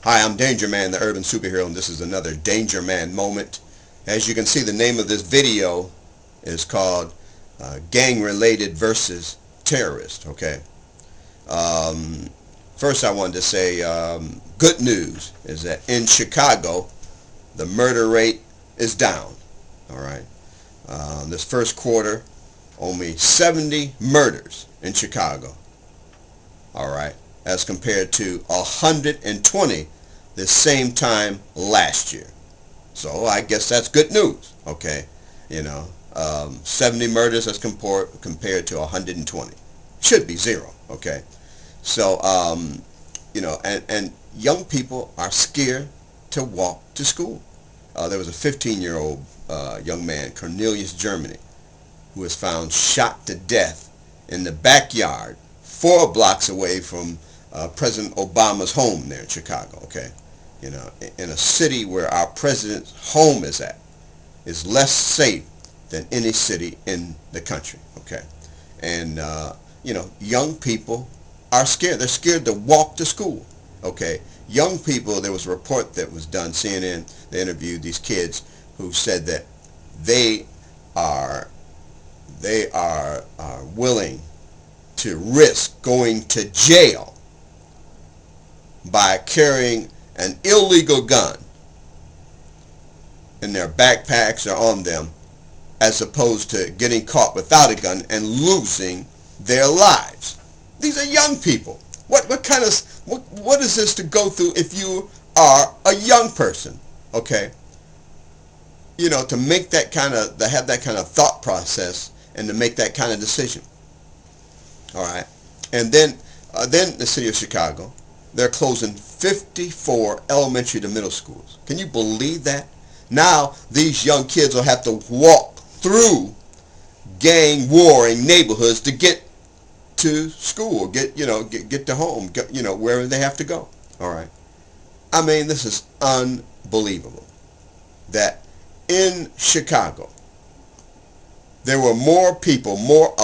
Hi, I'm DangerMan, the urban superhero, and this is another DangerMan moment. As you can see, the name of this video is called Gang-Related versus Terrorist, okay? First I wanted to say good news is that in Chicago, the murder rate is down, all right? This first quarter, only 70 murders in Chicago, all right, as compared to 120 the same time last year. So I guess that's good news, okay? 70 murders as compared to 120. Should be zero, okay? So, and young people are scared to walk to school. There was a 15-year-old young man, Cornelius Germany, who was found shot to death in the backyard 4 blocks away from President Obama's home there in Chicago, okay? In a city where our president's home is at, is less safe than any city in the country, okay? And, young people are scared. They're scared to walk to school, okay? Young people, there was a report that was done, CNN, they interviewed these kids who said that they are willing to risk going to jail by carrying an illegal gun in their backpacks or on them, as opposed to getting caught without a gun and losing their lives. These are young people. What is this to go through if you are a young person? Okay, to make that to have that kind of thought process and to make that kind of decision. All right, and then the city of Chicago, they're closing 54 elementary to middle schools. Can you believe that? Now these young kids will have to walk through gang warring neighborhoods to get to school, get to home, wherever they have to go. All right. I mean, this is unbelievable that in Chicago there were more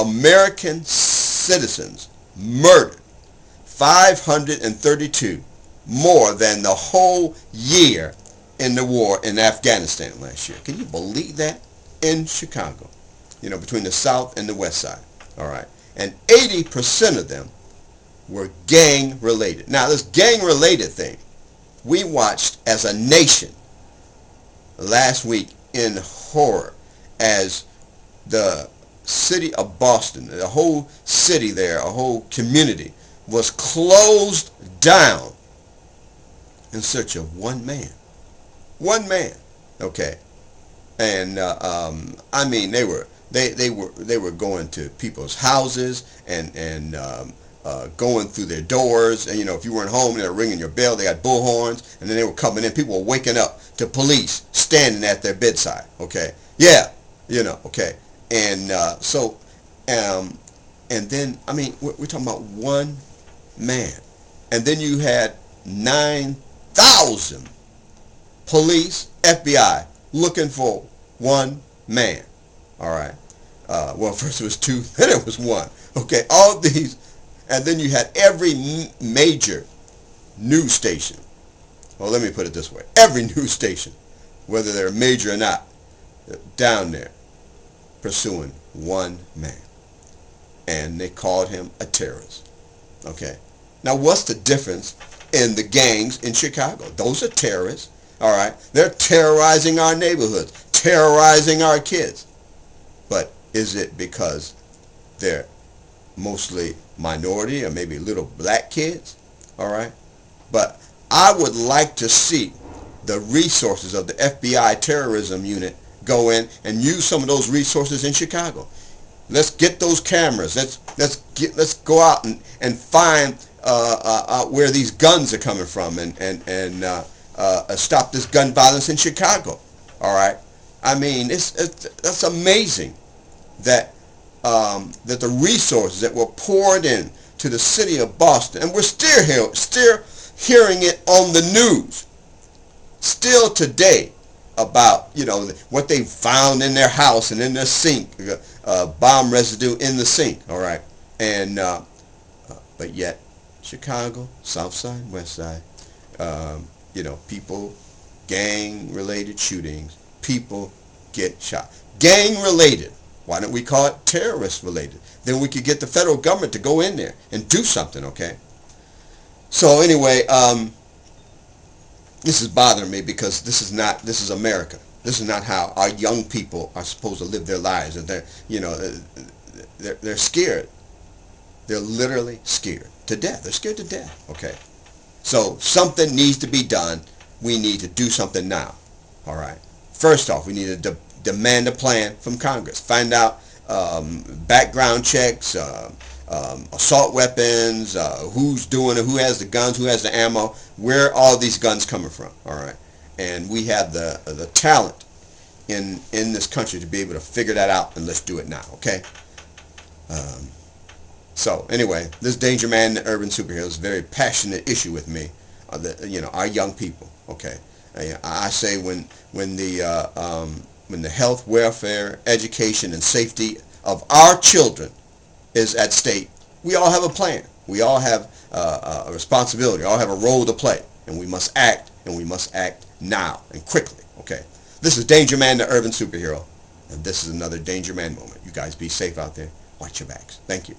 American citizens murdered, 532 more than the whole year in the war in Afghanistan last year. Can you believe that? In Chicago, between the south and the west side. All right. And 80% of them were gang related. Now, this gang related thing we watched as a nation last week in horror as the city of Boston, the whole city there, a whole community, was closed down in search of one man. One man, okay? And I mean, they were going to people's houses and going through their doors, and if you weren't home, they were ringing your bell. They got bullhorns, and then they were coming in. People were waking up to police standing at their bedside. Okay, yeah, okay, and and then I mean, we're talking about one man, and then you had 9,000 police, FBI looking for one man. All right. Well, first it was 2, then it was 1. Okay, all these, and then you had every major news station. Well, let me put it this way: every news station, whether they're major or not, down there pursuing one man, and they called him a terrorist. Okay. Now, what's the difference in the gangs in Chicago? Those are terrorists. All right, they're terrorizing our neighborhoods, terrorizing our kids. But is it because they're mostly minority or maybe little black kids? All right. But I would like to see the resources of the FBI terrorism unit go in and use some of those resources in Chicago. Let's get those cameras. Let's go out and find where these guns are coming from and stop this gun violence in Chicago. All right. I mean, that's amazing that that the resources that were poured in to the city of Boston, and we're still hearing it on the news, still today, about what they found in their house and in their sink, bomb residue in the sink. All right, and but yet Chicago, South Side, West Side, people, gang-related shootings, people get shot. Gang-related. Why don't we call it terrorist-related? Then we could get the federal government to go in there and do something, okay? So anyway, this is bothering me because this is America. This is not how our young people are supposed to live their lives. And they're scared. They're literally scared to death. They're scared to death, okay? So something needs to be done. We need to do something now, all right? First off, we need to demand a plan from Congress. Find out background checks, assault weapons, who's doing it, who has the guns, who has the ammo, where are all these guns coming from, all right? And we have the talent in this country to be able to figure that out, and let's do it now, okay? So anyway, this DangerMan, the urban superhero, is a very passionate issue with me. Our young people, okay? I say when the health, welfare, education, and safety of our children is at stake, we all have a plan. We all have a responsibility. We all have a role to play, and we must act, and we must act now and quickly. Okay. This is DangerMan, the urban superhero, and this is another DangerMan moment. You guys be safe out there. Watch your backs. Thank you.